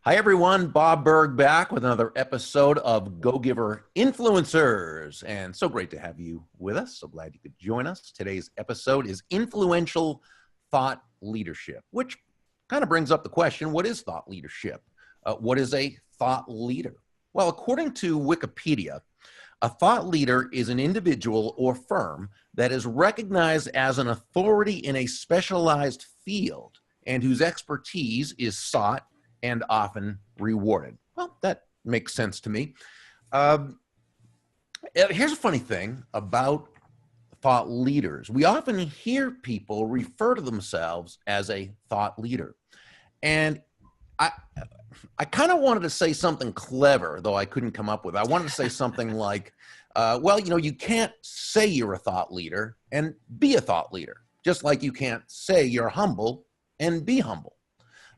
Hi, everyone. Bob Burg back with another episode of Go Giver Influencers. And so great to have you with us. So glad you could join us. Today's episode is Influential Thought Leadership, which kind of brings up the question, what is thought leadership? What is a thought leader? Well, according to Wikipedia, a thought leader is an individual or firm that is recognized as an authority in a specialized field and whose expertise is sought and often rewarded. Well, that makes sense to me. Here's a funny thing about thought leaders. We often hear people refer to themselves as a thought leader. And I kind of wanted to say something clever, though I couldn't come up with it. I wanted to say something like, well, you can't say you're a thought leader and be a thought leader, just like you can't say you're humble and be humble.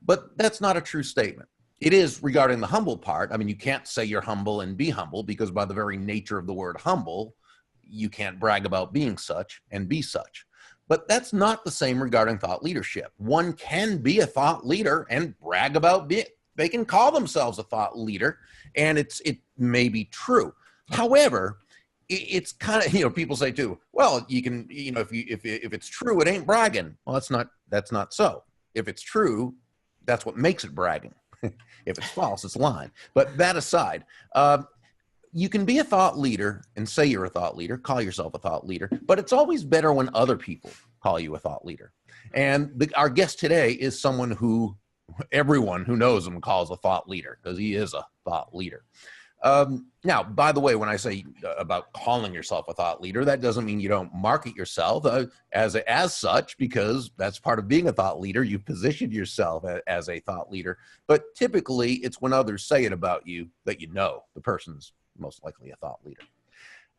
But that's not a true statement. It is regarding the humble part. I mean, you can't say you're humble and be humble because by the very nature of the word humble, you can't brag about being such and be such. But that's not the same regarding thought leadership. One can be a thought leader and brag about being. They can call themselves a thought leader, and it may be true. However, it's kind of, people say too, well, you can, if it's true, it ain't bragging. Well, that's not so. If it's true, that's what makes it bragging. If it's false, it's lying. But that aside, you can be a thought leader and say you're a thought leader, call yourself a thought leader, but it's always better when other people call you a thought leader. And our guest today is someone who everyone who knows him calls a thought leader because he is a thought leader. Now, by the way, when I say about calling yourself a thought leader, that doesn't mean you don't market yourself as such, because that's part of being a thought leader. You position yourself as a thought leader, but typically it's when others say it about you that the person's most likely a thought leader.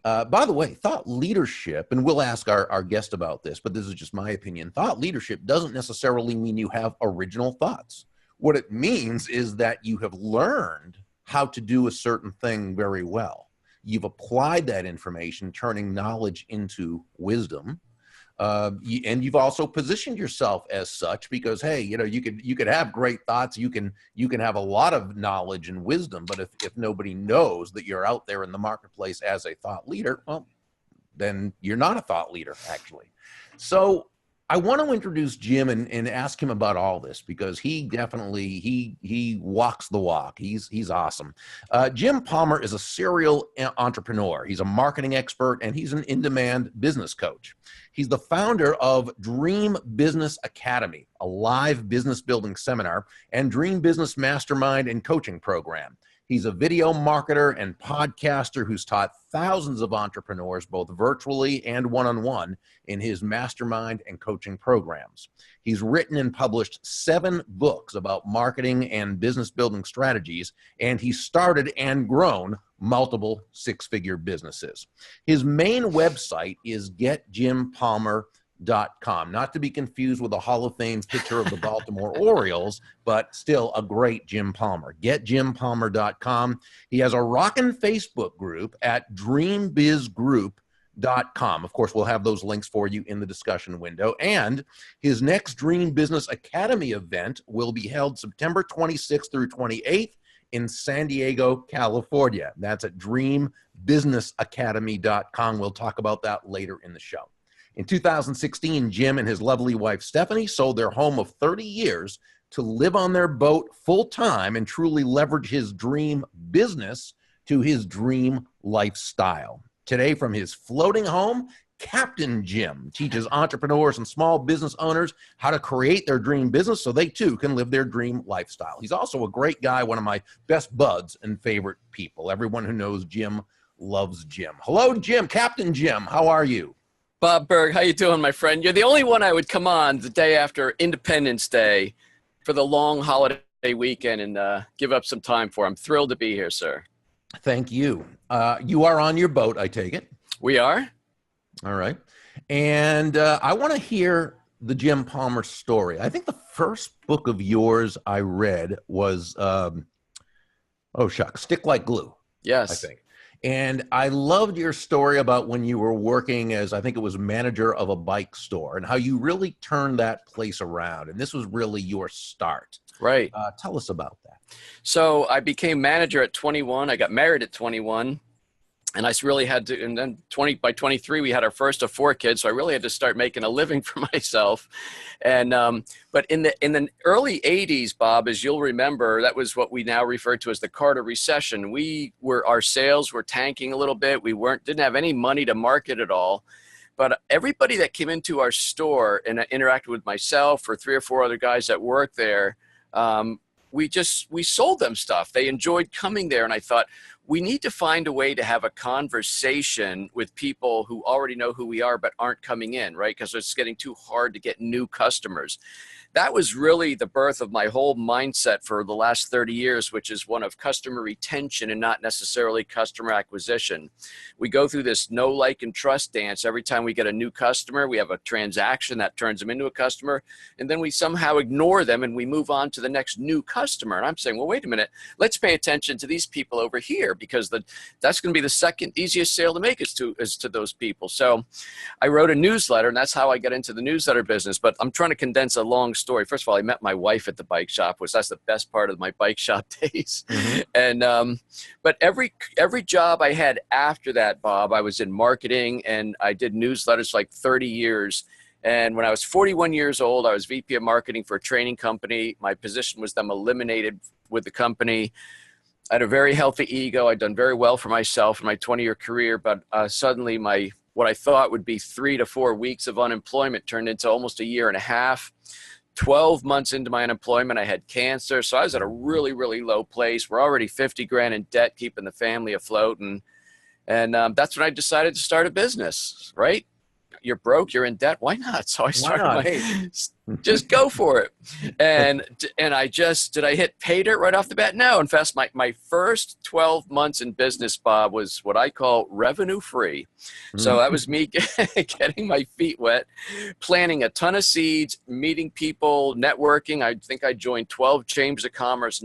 By the way, thought leadership, and we'll ask our guest about this, but this is just my opinion. Thought leadership doesn't necessarily mean you have original thoughts. What it means is that you have learned how to do a certain thing very well. You've applied that information, turning knowledge into wisdom. And you've also positioned yourself as such because, hey, you could have great thoughts. You can have a lot of knowledge and wisdom, but if nobody knows that you're out there in the marketplace as a thought leader, well, then you're not a thought leader, actually. So I want to introduce Jim and ask him about all this because he definitely, he walks the walk. He's awesome. Jim Palmer is a serial entrepreneur. He's a marketing expert and he's an in-demand business coach. He's the founder of Dream Business Academy, a live business building seminar, and Dream Business Mastermind and coaching program. He's a video marketer and podcaster who's taught thousands of entrepreneurs, both virtually and one-on-one, in his mastermind and coaching programs. He's written and published 7 books about marketing and business building strategies, and he's started and grown multiple 6-figure businesses. His main website is getjimpalmer.com, not to be confused with a Hall of Fame picture of the Baltimore Orioles, but still a great Jim Palmer. GetJimPalmer.com. He has a rockin' Facebook group at DreamBizGroup.com. Of course, we'll have those links for you in the discussion window. And his next Dream Business Academy event will be held September 26th through 28th in San Diego, California. That's at DreamBusinessAcademy.com. We'll talk about that later in the show. In 2016, Jim and his lovely wife, Stephanie, sold their home of 30 years to live on their boat full-time and truly leverage his dream business to his dream lifestyle. Today, from his floating home, Captain Jim teaches entrepreneurs and small business owners how to create their dream business so they too can live their dream lifestyle. He's also a great guy, one of my best buds and favorite people. Everyone who knows Jim loves Jim. Hello, Jim. Captain Jim, how are you? Bob Burg, how you doing, my friend? You're the only one I would come on the day after Independence Day for the long holiday weekend and give up some time for. I'm thrilled to be here, sir. Thank you. You are on your boat, I take it. We are. All right. And I want to hear the Jim Palmer story. I think the first book of yours I read was, Stick Like Glue. Yes. I think. And I loved your story about when you were working as, I think it was manager of a bike store, and how you really turned that place around. And this was really your start. Right. Tell us about that. So I became manager at 21. I got married at 21. And I really had to, and then by 23, we had our first of 4 kids. So I really had to start making a living for myself. And, but in the early 80s, Bob, as you'll remember, that was what we now refer to as the Carter recession. Our sales were tanking a little bit. We didn't have any money to market at all. But everybody that came into our store and interacted with myself or 3 or 4 other guys that worked there, we sold them stuff. They enjoyed coming there. And I thought, we need to find a way to have a conversation with people who already know who we are but aren't coming in, right? Because it's getting too hard to get new customers. That was really the birth of my whole mindset for the last 30 years, which is one of customer retention and not necessarily customer acquisition. We go through this know, like, and trust dance. Every time we get a new customer, we have a transaction that turns them into a customer, and then we somehow ignore them and we move on to the next new customer. And I'm saying, well, wait a minute, let's pay attention to these people over here, because that's going to be the second easiest sale to make is to those people. So I wrote a newsletter, and that's how I got into the newsletter business. But I'm trying to condense a long story. First of all, I met my wife at the bike shop, which that's the best part of my bike shop days. Mm-hmm. And but every job I had after that, Bob, I was in marketing, and I did newsletters for like 30 years. And when I was 41 years old, I was VP of marketing for a training company. My position was then eliminated with the company. I had a very healthy ego. I'd done very well for myself in my 20-year career, but suddenly what I thought would be 3 to 4 weeks of unemployment turned into almost a year and a half. 12 months into my unemployment, I had cancer. So I was at a really, really low place. We're already 50 grand in debt, keeping the family afloat. And that's when I decided to start a business, right? You're broke, you're in debt. Why not? So I started just go for it. And did I hit pay dirt right off the bat? No. In fact, my first 12 months in business, Bob, was what I call revenue free. So that was me getting my feet wet, planting a ton of seeds, meeting people, networking. I think I joined 12 chambers of commerce,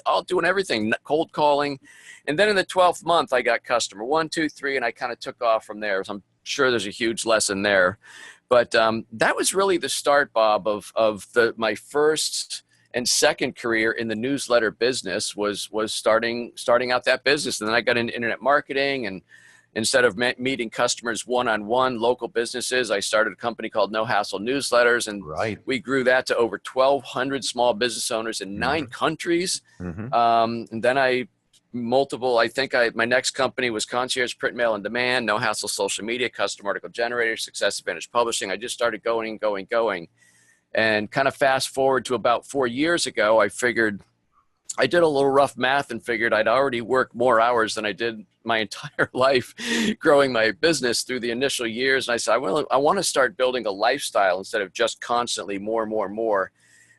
all doing everything, cold calling. And then in the 12th month, I got customer 1, 2, 3, and I kind of took off from there. So I'm sure there's a huge lesson there. But that was really the start, Bob, of my first and second career in the newsletter business was starting out that business. And then I got into internet marketing, and instead of meeting customers one-on-one, local businesses, I started a company called No Hassle Newsletters, and we grew that to over 1,200 small business owners in 9 countries. And then my next company was Concierge Print Mail and Demand, No Hassle Social Media, Custom Article Generator, Success Advantage Publishing. I just started going. And kind of fast forward to about 4 years ago, I did a little rough math and figured I'd already worked more hours than I did my entire life growing my business through the initial years. And I said, I want to start building a lifestyle instead of just constantly more.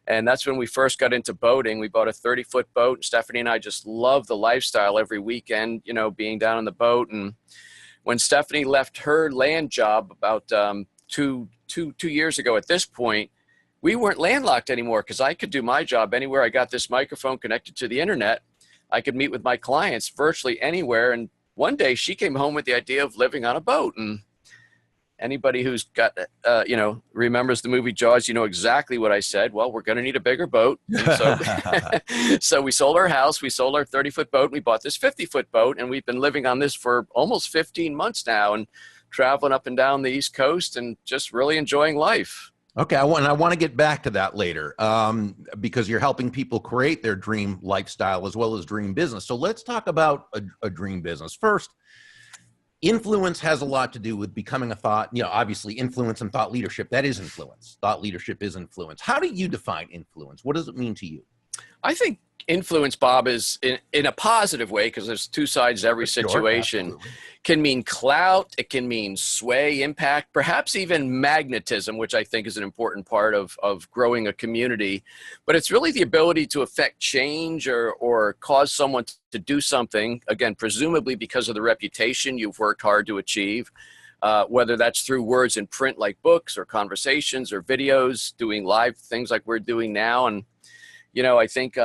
And that's when we first got into boating. We bought a 30-foot boat, and Stephanie and I just loved the lifestyle every weekend, being down on the boat. And when Stephanie left her land job about 2 years ago at this point, we weren't landlocked anymore because I could do my job anywhere. I got this microphone connected to the internet. I could meet with my clients virtually anywhere. And one day she came home with the idea of living on a boat. And anybody who's got, remembers the movie Jaws, you know exactly what I said. Well, we're going to need a bigger boat. And so we sold our house, we sold our 30-foot boat, and we bought this 50-foot boat. And we've been living on this for almost 15 months now and traveling up and down the East Coast and just really enjoying life. Okay, I want to get back to that later because you're helping people create their dream lifestyle as well as dream business. So let's talk about a dream business. First, influence has a lot to do with becoming a thought, obviously influence and thought leadership. That is influence. Thought leadership is influence. How do you define influence? What does it mean to you? I think influence, Bob, is in a positive way, because there's 2 sides to every situation. Sure, can mean clout, it can mean sway, impact, perhaps even magnetism, which I think is an important part of growing a community. But it's really the ability to affect change or cause someone to do something, again, presumably because of the reputation you've worked hard to achieve, whether that's through words in print like books or conversations or videos, doing live things like we're doing now. And I think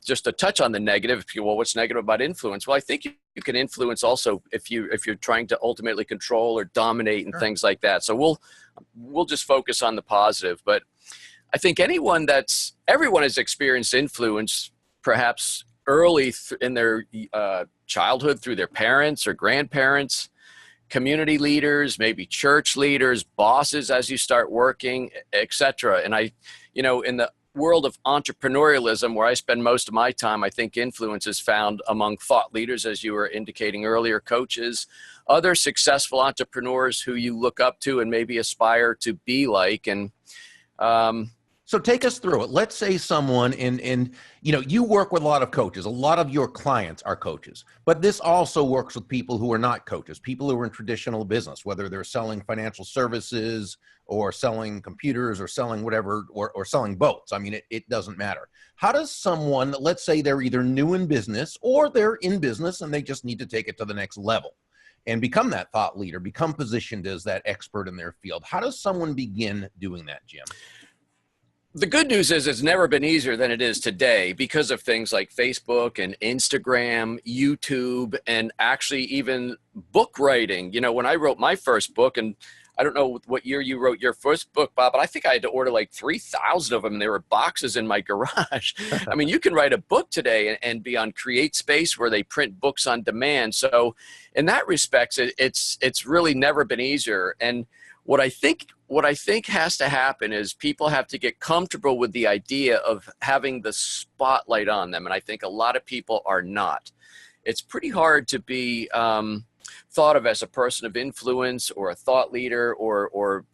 just to touch on the negative, what's negative about influence? Well, I think you can influence also if you're trying to ultimately control or dominate and things like that. So we'll just focus on the positive. But I think everyone has experienced influence, perhaps early in their childhood through their parents or grandparents, community leaders, maybe church leaders, bosses as you start working, etc. And in the world of entrepreneurialism, where I spend most of my time, I think influence is found among thought leaders, as you were indicating earlier, coaches, other successful entrepreneurs who you look up to and maybe aspire to be like. And so take us through it. Let's say someone you work with a lot of coaches. A lot of your clients are coaches, but this also works with people who are not coaches, people who are in traditional business, whether they're selling financial services or selling computers or selling whatever, or selling boats. I mean, it doesn't matter. How does someone, let's say they're either new in business or they're in business and they just need to take it to the next level and become that thought leader, become positioned as that expert in their field. How does someone begin doing that, Jim? The good news is it's never been easier than it is today because of things like Facebook and Instagram, YouTube, and actually even book writing. When I wrote my first book, and I don't know what year you wrote your first book, Bob, but I think I had to order like 3,000 of them. And there were boxes in my garage. I mean, you can write a book today and be on CreateSpace where they print books on demand. So in that respect, it's really never been easier. And what I think has to happen is people have to get comfortable with the idea of having the spotlight on them. And I think a lot of people are not. It's pretty hard to be thought of as a person of influence or a thought leader or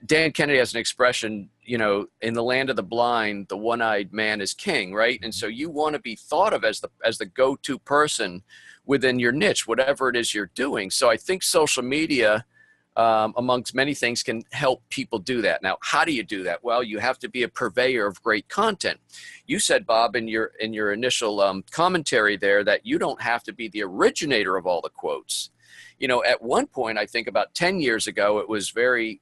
Dan Kennedy has an expression, in the land of the blind, the one-eyed man is king, right? And so you want to be thought of as the go-to person within your niche, whatever it is you're doing. So I think social media, amongst many things, can help people do that. Now, how do you do that? Well, you have to be a purveyor of great content. You said, Bob, in your initial commentary there, that you don't have to be the originator of all the quotes. At one point, I think about 10 years ago, it was very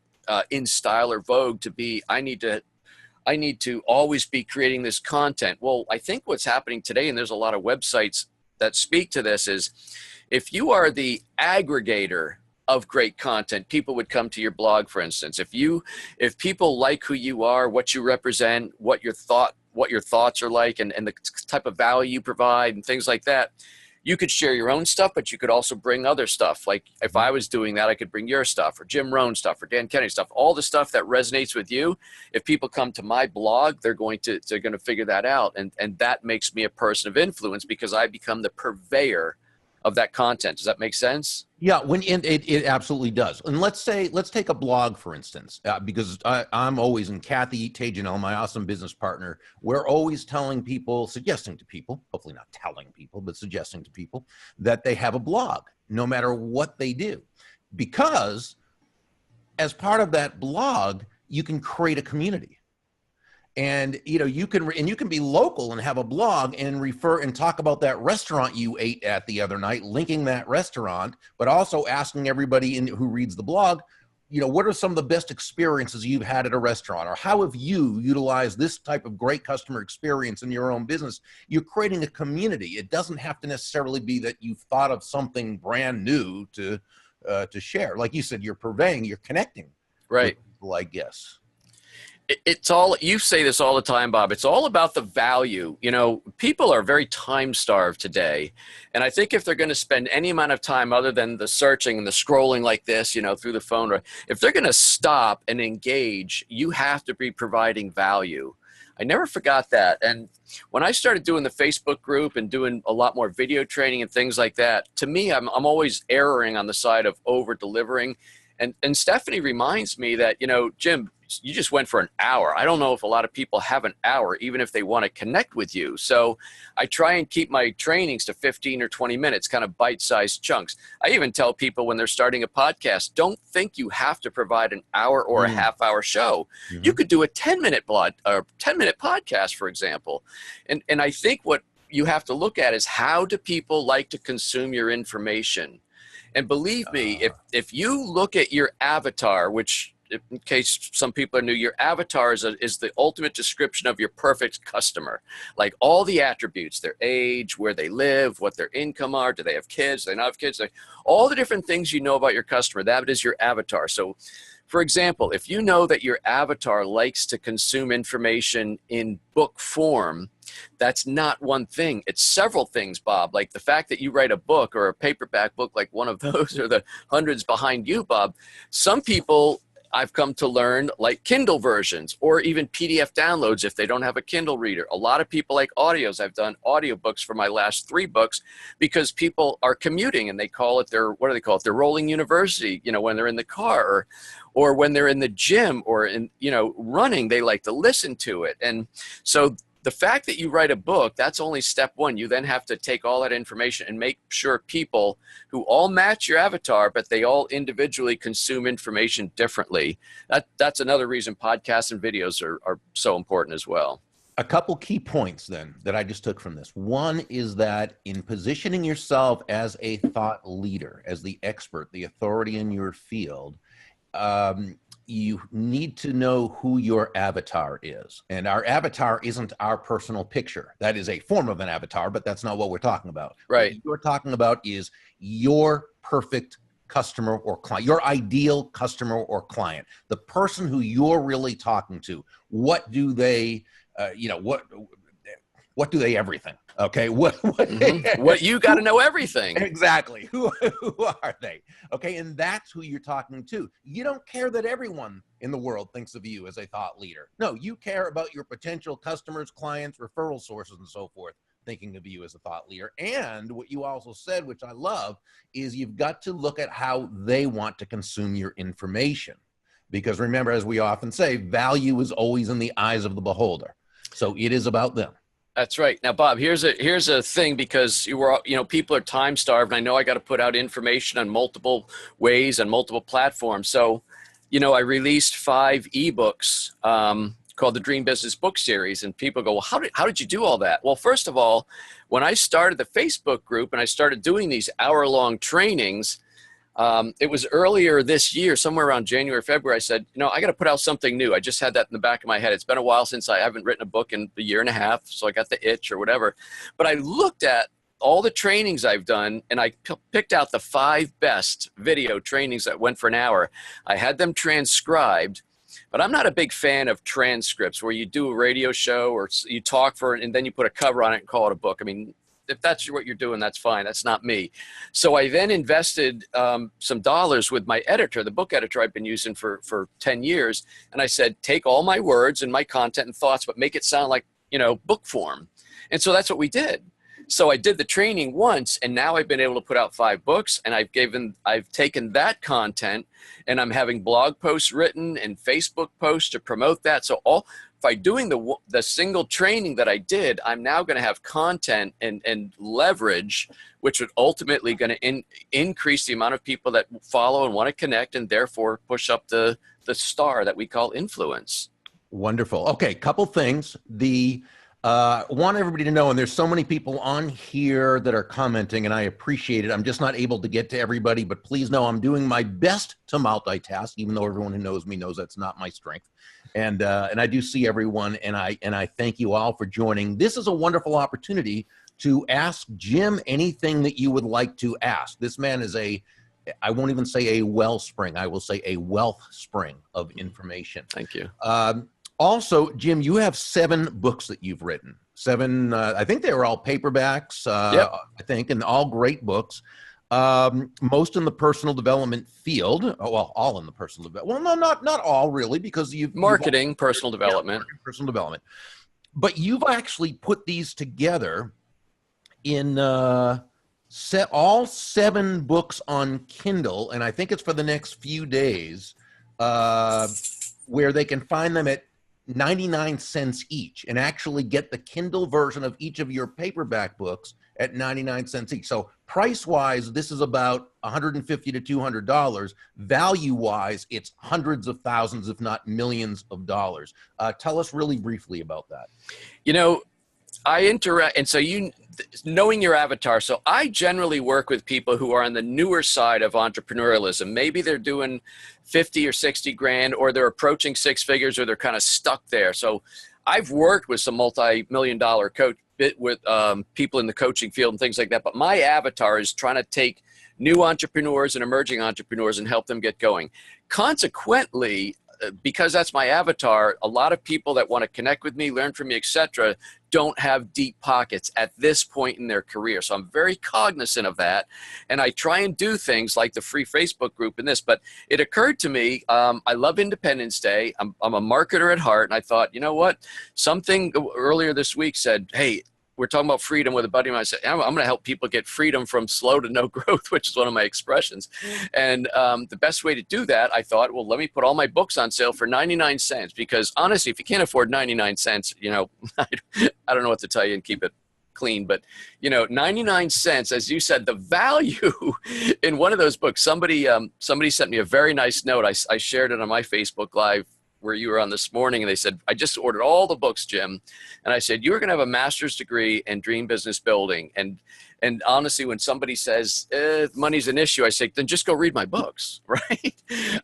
in style or vogue to be, I need to always be creating this content. Well, I think what's happening today, and there's a lot of websites that speak to this, is if you are the aggregator of great content, people would come to your blog, for instance. If people like who you are, what you represent, what your thoughts are like, and the type of value you provide and things like that, you could share your own stuff, but you could also bring other stuff. Like if I was doing that, I could bring your stuff or Jim Rohn's stuff or Dan Kennedy stuff, all the stuff that resonates with you. If people come to my blog, they're going to figure that out. And that makes me a person of influence because I become the purveyor of that content. Does that make sense? Yeah, it absolutely does. And let's take a blog, for instance, because I'm always, and Kathy Tajanel, my awesome business partner, we're always suggesting to people, hopefully not telling people, but suggesting to people that they have a blog, no matter what they do. Because as part of that blog, you can create a community. And you can be local and have a blog and refer and talk about that restaurant you ate at the other night, linking that restaurant, but also asking everybody who reads the blog, what are some of the best experiences you've had at a restaurant, or how have you utilized this type of great customer experience in your own business? You're creating a community. It doesn't have to necessarily be that you've thought of something brand new to share. Like you said, you're purveying, you're connecting, right? With people, I guess. It's all, you say this all the time, Bob, it's all about the value. People are very time starved today. And I think if they're going to spend any amount of time other than the searching and the scrolling like this, through the phone, or if they're going to stop and engage, you have to be providing value. I never forgot that. And when I started doing the Facebook group and doing a lot more video training and things like that, to me, I'm always erring on the side of over delivering. And Stephanie reminds me that, Jim, you just went for an hour. I don't know if a lot of people have an hour, even if they want to connect with you. So I try and keep my trainings to 15 or 20 minutes, kind of bite-sized chunks. I even tell people when they're starting a podcast, don't think you have to provide an hour or a half-hour show. Mm-hmm. You could do a 10-minute podcast, for example. And I think what you have to look at is, how do people like to consume your information? And believe me, if you look at your avatar, which, in case some people are new, your avatar is the ultimate description of your perfect customer. Like all the attributes, their age, where they live, what their income are, do they have kids, do they not have kids, all the different things you know about your customer, that is your avatar. So For example, if you know that your avatar likes to consume information in book form, that's not one thing. It's several things, Bob. Like the fact that you write a book or a paperback book like one of those or the hundreds behind you, Bob. Some people, I've come to learn, like Kindle versions or even PDF downloads if they don't have a Kindle reader. A lot of people like audios. I've done audiobooks for my last 3 books because people are commuting and they call it their, what do they call it? Their rolling university, you know, when they're in the car or when they're in the gym or in, you know, running, they like to listen to it. And so the fact that you write a book, that's only step one. You then have to take all that information and make sure people who all match your avatar, but they all individually consume information differently. That's another reason podcasts and videos are so important as well. A couple key points then that I just took from this. One is that in positioning yourself as a thought leader, as the expert, the authority in your field, you need to know who your avatar is. And our avatar isn't our personal picture. That is a form of an avatar, but that's not what we're talking about. Right. What you're talking about is your perfect customer or client, your ideal customer or client, the person who you're really talking to. What do they, what do they everything? Okay. What you got to know everything. Exactly. Who are they? Okay. And that's who you're talking to. You don't care that everyone in the world thinks of you as a thought leader. No, you care about your potential customers, clients, referral sources, and so forth, thinking of you as a thought leader. And what you also said, which I love, is you've got to look at how they want to consume your information. Because remember, as we often say, value is always in the eyes of the beholder. So it is about them. That's right. Now, Bob, here's a thing, because people are time starved, and I know I got to put out information on multiple ways and multiple platforms. So, I released 5 ebooks called the Dream Business Book Series, and people go, well, how did you do all that? Well, first of all, when I started the Facebook group and I started doing these hour-long trainings, it was earlier this year, somewhere around January, February, I said, I got to put out something new. I just had that in the back of my head. It's been a while since I haven't written a book in a year and a half, so I got the itch or whatever. But I looked at all the trainings I've done, and I picked out the 5 best video trainings that went for an hour. I had them transcribed, but I'm not a big fan of transcripts where you do a radio show or you talk for it and then you put a cover on it and call it a book. I mean, if that's what you're doing, that's fine. That's not me. So I then invested some dollars with my editor, the book editor I've been using for 10 years. And I said, take all my words and my content and thoughts, but make it sound like, book form. And so that's what we did. So I did the training once, and now I've been able to put out 5 books, and I've taken that content, and I'm having blog posts written and Facebook posts to promote that. So by doing the single training that I did, I'm now going to have content and leverage, which would ultimately going to increase the amount of people that follow and want to connect, and therefore push up the star that we call influence. Wonderful. Okay, couple things. Want everybody to know, and there's so many people on here that are commenting, and I appreciate it. I'm just not able to get to everybody, but please know I'm doing my best to multitask, even though everyone who knows me knows that's not my strength. And I do see everyone, and I thank you all for joining. This is a wonderful opportunity to ask Jim anything that you would like to ask. This man is I won't even say a wellspring. I will say a wealth spring of information. Thank you. Also, Jim, you have 7 books that you've written. 7, I think they were all paperbacks, Yep. I think, and all great books. Most in the personal development field. Well, all in the personal development. Well, no, not all really, because you've Marketing, personal development. Yeah, personal development. But you've actually put these together in all 7 books on Kindle, and I think it's for the next few days, where they can find them at 99 cents each, and actually get the Kindle version of each of your paperback books at 99 cents each. So price-wise, this is about $150 to $200. Value-wise, it's hundreds of thousands, if not millions of dollars. Tell us really briefly about that. I interact, and so knowing your avatar. So I generally work with people who are on the newer side of entrepreneurialism. Maybe they're doing 50 or 60 grand, or they're approaching 6 figures, or they're kind of stuck there. So I've worked with some multi-million-dollar people in the coaching field and things like that. But my avatar is trying to take new entrepreneurs and emerging entrepreneurs and help them get going. Consequently, because that's my avatar, a lot of people that want to connect with me, learn from me, etc., don't have deep pockets at this point in their career. So I'm very cognizant of that. And I try and do things like the free Facebook group and this. But it occurred to me, I love Independence Day. I'm a marketer at heart. And I thought, you know what? Something earlier this week said, hey, we're talking about freedom with a buddy of mine. I said, I'm going to help people get freedom from slow to no growth, which is one of my expressions. And the best way to do that, I thought, well, let me put all my books on sale for 99 cents. Because honestly, if you can't afford 99 cents, you know, I don't know what to tell you and keep it clean. But, you know, 99 cents, as you said, the value in one of those books, somebody sent me a very nice note. I shared it on my Facebook Live where you were on this morning, and they said, I just ordered all the books, Jim. And I said, you're going to have a master's degree in dream business building. And honestly, when somebody says money's an issue, I say, then just go read my books, right?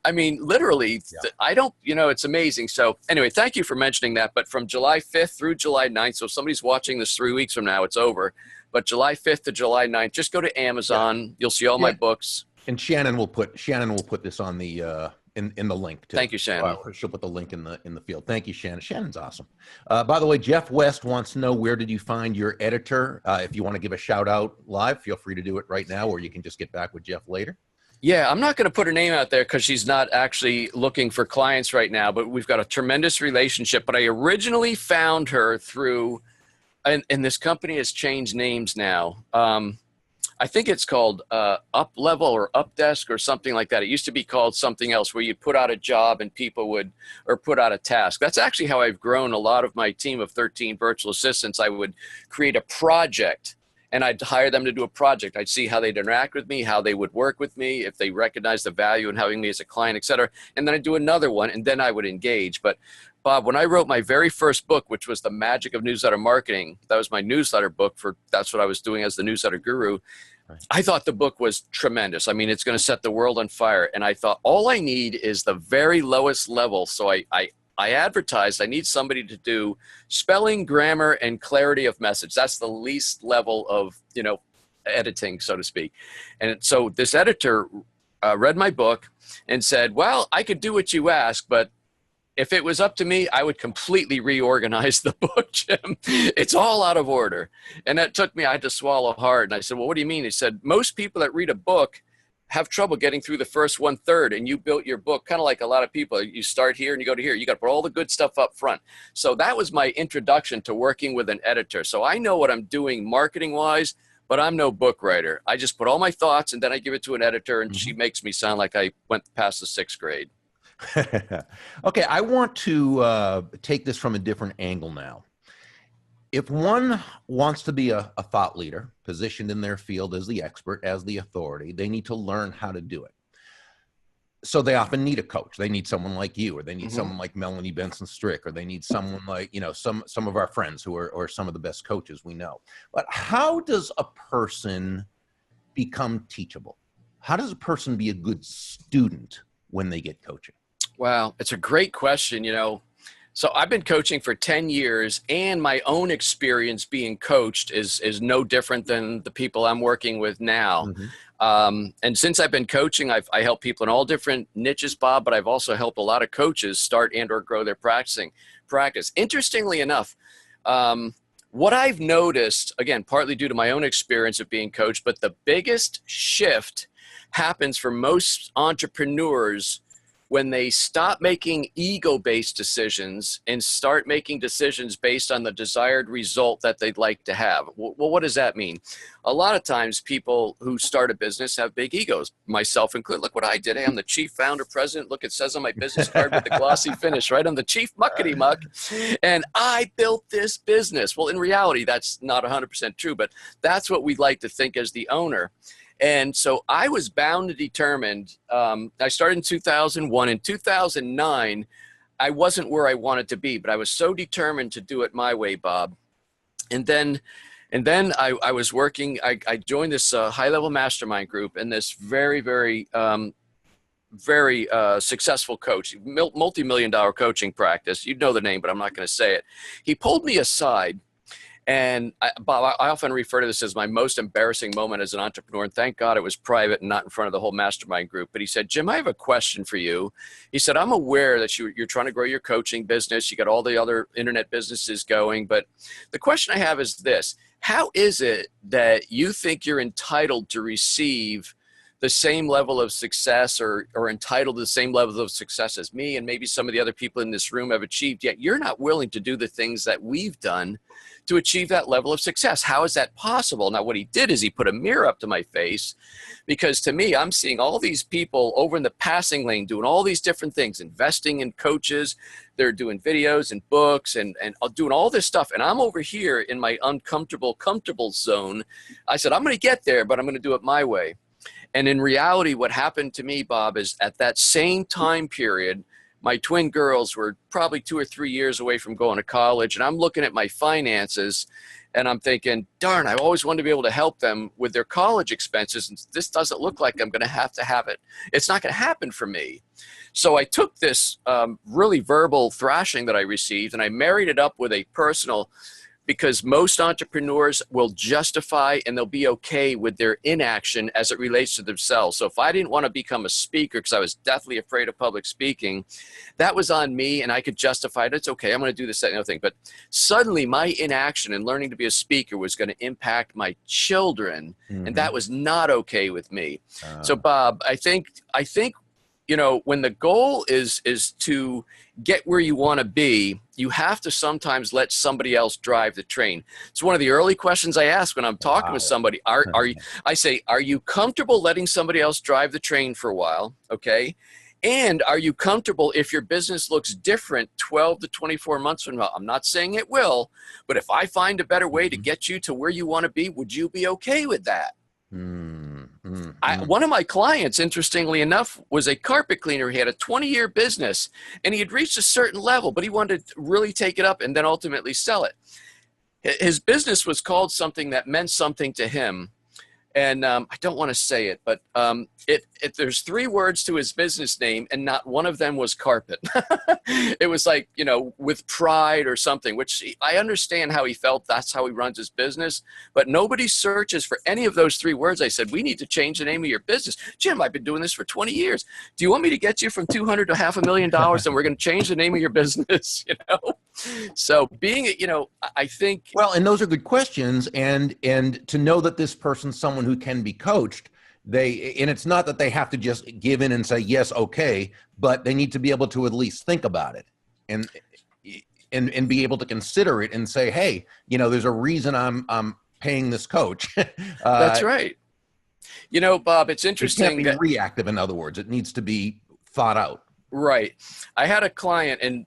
I mean, literally, yeah. I don't, you know, it's amazing. So anyway, thank you for mentioning that. But from July 5th through July 9th, so if somebody's watching this 3 weeks from now, it's over. But July 5th to July 9th, just go to Amazon. Yeah. You'll see all my books. And Shannon will put this on the in the link too. Thank you, Shannon. She'll put the link in the field. Thank you, Shannon. Shannon's awesome. By the way, Jeff West wants to know, where did you find your editor? If you want to give a shout out live, feel free to do it right now, or you can just get back with Jeff later. Yeah, I'm not going to put her name out there because she's not actually looking for clients right now, but we've got a tremendous relationship. But I originally found her through, and this company has changed names now. I think it's called Up Level or Up Desk or something like that. It used to be called something else, where you put out a job and people would, or put out a task. That's actually how I've grown a lot of my team of 13 virtual assistants. I would create a project and I'd hire them to do a project. I'd see how they'd interact with me, how they would work with me, if they recognize the value in having me as a client, et cetera. And then I'd do another one, and then I would engage. But Bob, when I wrote my very first book, which was The Magic of Newsletter Marketing, that was my newsletter book, that's what I was doing as the newsletter guru. Right. I thought the book was tremendous. I mean, it's going to set the world on fire. And I thought, all I need is the very lowest level. So I advertised, I need somebody to do spelling, grammar, and clarity of message. That's the least level of, you know, editing, so to speak. And so this editor read my book and said, well, I could do what you ask, but if it was up to me, I would completely reorganize the book, Jim. It's all out of order. And that took me, I had to swallow hard. And I said, well, what do you mean? He said, most people that read a book have trouble getting through the first 1/3, and you built your book kind of like a lot of people. You start here and you go to here. You got to put all the good stuff up front. So that was my introduction to working with an editor. So I know what I'm doing marketing-wise, but I'm no book writer. I just put all my thoughts, and then I give it to an editor, and she makes me sound like I went past the 6th grade. Okay, I want to take this from a different angle now. If one wants to be a thought leader, positioned in their field as the expert, as the authority, they need to learn how to do it. So they often need a coach. They need someone like you, or they need someone like Melanie Benson Strick, or they need someone like, you know, some of our friends who are some of the best coaches we know. But how does a person become teachable? How does a person be a good student when they get coaching? Wow, it's a great question. You know, so I've been coaching for 10 years, and my own experience being coached is no different than the people I'm working with now. And since I've been coaching, I help people in all different niches, Bob, but I've also helped a lot of coaches start and or grow their practice. Interestingly enough, what I've noticed, again, partly due to my own experience of being coached, but the biggest shift happens for most entrepreneurs when they stop making ego-based decisions and start making decisions based on the desired result that they'd like to have. Well, what does that mean? A lot of times people who start a business have big egos, myself included. Look what I did. Hey, I'm the chief founder president. Look, it says on my business card with the glossy finish, right? I'm the chief muckety muck, and I built this business. Well, in reality, that's not 100% true, but that's what we'd like to think as the owner. And so I was bound and determined. I started in 2001. In 2009, I wasn't where I wanted to be, but I was so determined to do it my way, Bob. And then I was working. I joined this high-level mastermind group, and this very, very, very successful coach, multi-million-dollar coaching practice. You'd know the name, but I'm not going to say it. He pulled me aside. And Bob, I often refer to this as my most embarrassing moment as an entrepreneur. And thank God it was private and not in front of the whole mastermind group. But he said, Jim, I have a question for you. He said, I'm aware that you're trying to grow your coaching business. You got all the other internet businesses going. But the question I have is this: how is it that you think you're entitled to receive the same level of success or entitled to the same level of success as me and maybe some of the other people in this room have achieved, yet you're not willing to do the things that we've done to achieve that level of success? How is that possible? Now, what he did is he put a mirror up to my face, because to me, I'm seeing all these people over in the passing lane doing all these different things, investing in coaches. They're doing videos and books and doing all this stuff. And I'm over here in my comfortable zone. I said, I'm going to get there, but I'm going to do it my way. And in reality, what happened to me, Bob, is at that same time period, my twin girls were probably 2 or 3 years away from going to college. And I'm looking at my finances and I'm thinking, darn, I always wanted to be able to help them with their college expenses. And this doesn't look like I'm going to have it. It's not going to happen for me. So I took this really verbal thrashing that I received and I married it up with a personal, because most entrepreneurs will justify and they'll be okay with their inaction as it relates to themselves. So if I didn't want to become a speaker because I was deathly afraid of public speaking, that was on me and I could justify it. It's okay, I'm going to do this, that, and the other thing. But suddenly my inaction in learning to be a speaker was going to impact my children, and that was not okay with me. So Bob, I think, you know, when the goal is to get where you want to be, you have to sometimes let somebody else drive the train. It's one of the early questions I ask when I'm talking with somebody. I say, are you comfortable letting somebody else drive the train for a while? Okay. And are you comfortable if your business looks different 12 to 24 months from now? I'm not saying it will, but if I find a better way to get you to where you want to be, would you be okay with that? One of my clients, interestingly enough, was a carpet cleaner. He had a 20-year business and he had reached a certain level, but he wanted to really take it up and then ultimately sell it. His business was called something that meant something to him. And I don't want to say it, but there's 3 words to his business name, and not one of them was carpet. It was like, you know, with pride or something, which I understand how he felt. That's how he runs his business. But nobody searches for any of those 3 words. I said, we need to change the name of your business. Jim, I've been doing this for 20 years. Do you want me to get you from $200 to $500,000 and we're going to change the name of your business? You know? So being, you know, I think. Well, and those are good questions. And to know that this person's someone who can be coached, and it's not that they have to just give in and say, yes, okay, but they need to be able to at least think about it and be able to consider it and say, hey, you know, there's a reason I'm paying this coach. That's right. You know, Bob, it's interesting. It can't be reactive. In other words, it needs to be thought out. Right. I had a client, and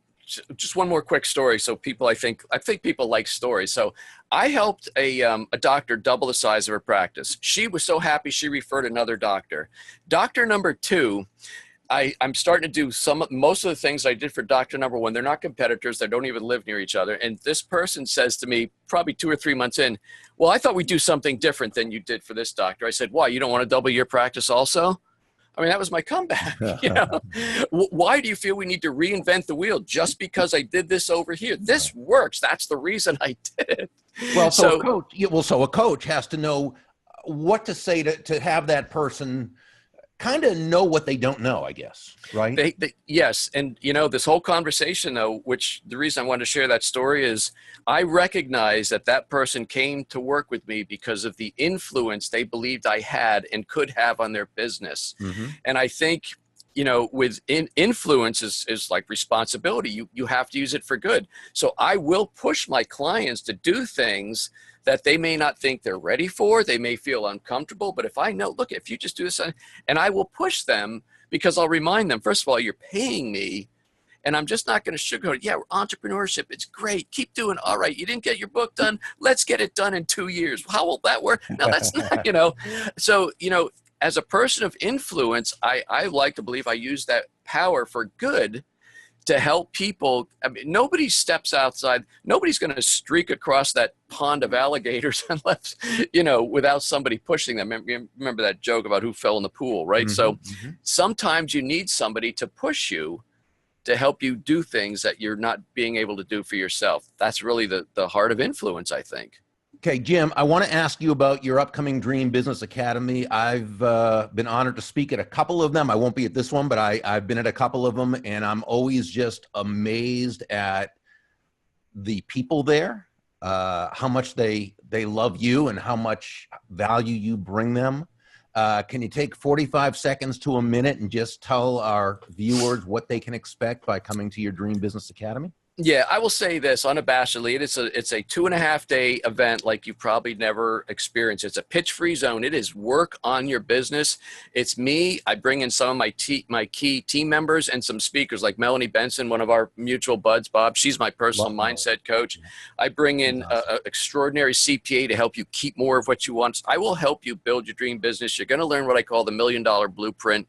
just one more quick story. So people, I think people like stories. So I helped a doctor double the size of her practice. She was so happy she referred another doctor. Doctor number 2, I'm starting to do most of the things I did for doctor number 1. They're not competitors. They don't even live near each other. And this person says to me, probably 2 or 3 months in, well, I thought we'd do something different than you did for this doctor. I said, why? You don't want to double your practice also? I mean, that was my comeback. You know? Why do you feel we need to reinvent the wheel just because I did this over here? This works. That's the reason I did it. Well, so a coach has to know what to say to have that person kind of know what they don't know, I guess, right? Yes. And, you know, this whole conversation, though, which the reason I wanted to share that story is I recognize that person came to work with me because of the influence they believed I had and could have on their business. And I think, you know, with influence is like responsibility. You have to use it for good. So I will push my clients to do things that they may not think they're ready for. They may feel uncomfortable, but if I know, look, if you just do this, and I will push them, because I'll remind them, first of all, you're paying me, and I'm just not going to sugarcoat it. Yeah, entrepreneurship, it's great. Keep doing all right. You didn't get your book done. Let's get it done in 2 years. How will that work? No, that's not, you know. So, you know, as a person of influence, I like to believe I use that power for good to help people. I mean, nobody steps outside. Nobody's going to streak across that pond of alligators unless, you know, without somebody pushing them. Remember that joke about who fell in the pool, right? So sometimes you need somebody to push you to help you do things that you're not being able to do for yourself. That's really the heart of influence, I think. Okay, Jim, I want to ask you about your upcoming Dream Business Academy. I've been honored to speak at a couple of them. I won't be at this one, but I've been at a couple of them, and I'm always just amazed at the people there, how much they love you and how much value you bring them. Can you take 45 seconds to a minute and just tell our viewers what they can expect by coming to your Dream Business Academy? Yeah, I will say this unabashedly. It's a 2.5-day event like you probably never experienced. It's a pitch-free zone. It is work on your business. It's me. I bring in some of my key team members and some speakers like Melanie Benson, one of our mutual buds, Bob. She's my personal mindset coach. I bring in an extraordinary CPA to help you keep more of what you want. I will help you build your dream business. You're going to learn what I call the $1 million blueprint.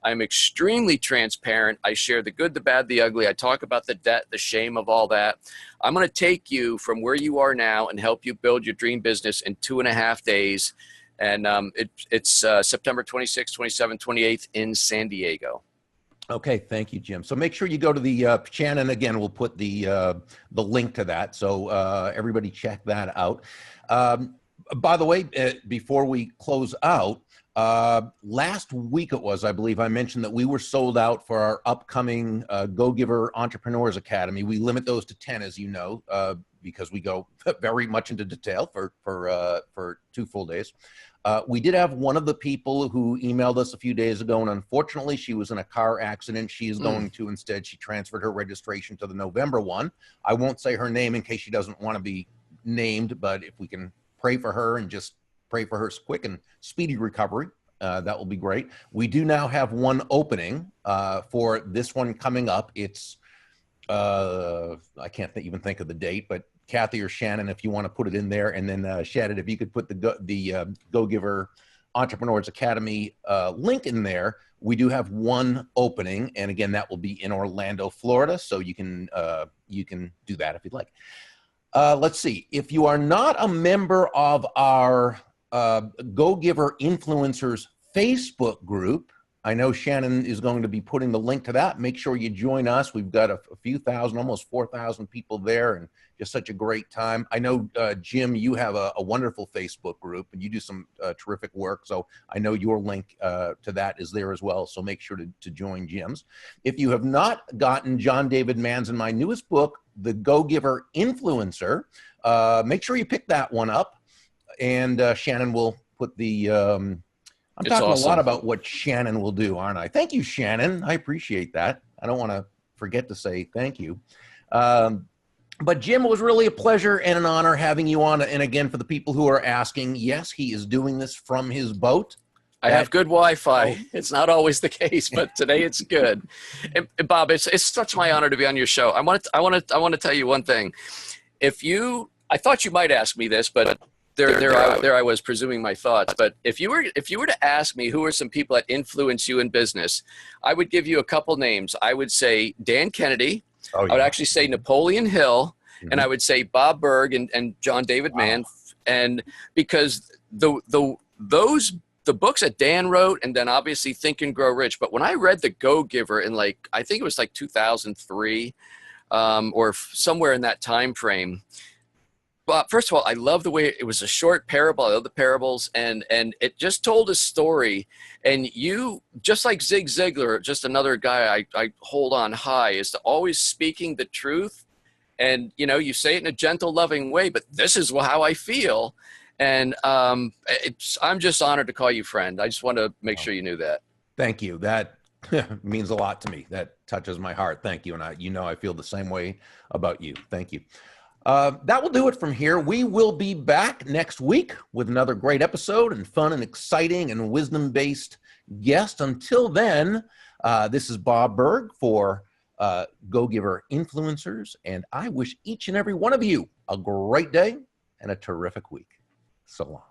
I'm extremely transparent. I share the good, the bad, the ugly. I talk about the debt, the shame of all that. I'm going to take you from where you are now and help you build your dream business in 2.5 days. And it's September 26th, 27th, 28th in San Diego. Okay, thank you, Jim. So make sure you go to the Shannon. Again, we'll put the link to that. So everybody check that out. By the way, before we close out, last week it was, I believe I mentioned that we were sold out for our upcoming Go Giver Entrepreneurs Academy. We limit those to 10, as you know, because we go very much into detail for 2 full days. We did have one of the people who emailed us a few days ago, and unfortunately she was in a car accident. She is going to instead, she transferred her registration to the November one. I won't say her name in case she doesn't want to be named, but if we can pray for her and just pray for her quick and speedy recovery. That will be great. We do now have one opening for this one coming up. It's, I can't even think of the date, but Kathy or Shannon, if you want to put it in there, and then Shannon, if you could put the Go Giver Entrepreneurs Academy link in there. We do have one opening, and again, that will be in Orlando, Florida. So you can do that if you'd like. Let's see. If you are not a member of our Go Giver Influencers Facebook group, I know Shannon is going to be putting the link to that. Make sure you join us. We've got a few thousand, almost 4,000 people there, and just such a great time. I know, Jim, you have a wonderful Facebook group, and you do some terrific work. So I know your link to that is there as well. So make sure to join Jim's. If you have not gotten John David Manns and my newest book, The Go Giver Influencer, make sure you pick that one up. And Shannon will put the, I'm talking awesome. A lot about what Shannon will do, aren't I? Thank you, Shannon. I appreciate that. I don't want to forget to say thank you. But Jim, it was really a pleasure and an honor having you on. And again, for the people who are asking, yes, he is doing this from his boat. I have good Wi-Fi. Oh. It's not always the case, but today it's good. And Bob, it's such my honor to be on your show. I want to tell you one thing. I thought you might ask me this, but there I was presuming my thoughts. But if you were to ask me who are some people that influence you in business, I would give you a couple names. I would say Dan Kennedy. Oh, yeah. I would actually say Napoleon Hill, and I would say Bob Burg and John David Mann, and because the books that Dan wrote, and then obviously Think and Grow Rich. But when I read The Go Giver in I think it was 2003, or somewhere in that time frame. But first of all, I love the way it was a short parable. I love the parables, and it just told a story. And you, just like Zig Ziglar, just another guy I hold on high, is to always speaking the truth. And, you say it in a gentle, loving way, but this is how I feel. And I'm just honored to call you friend. I just want to make sure you knew that. Thank you. That means a lot to me. That touches my heart. Thank you. And I feel the same way about you. Thank you. That will do it from here. We will be back next week with another great episode and fun and exciting and wisdom-based guest. Until then, this is Bob Burg for Go Giver Influencers, and I wish each and every one of you a great day and a terrific week. So long.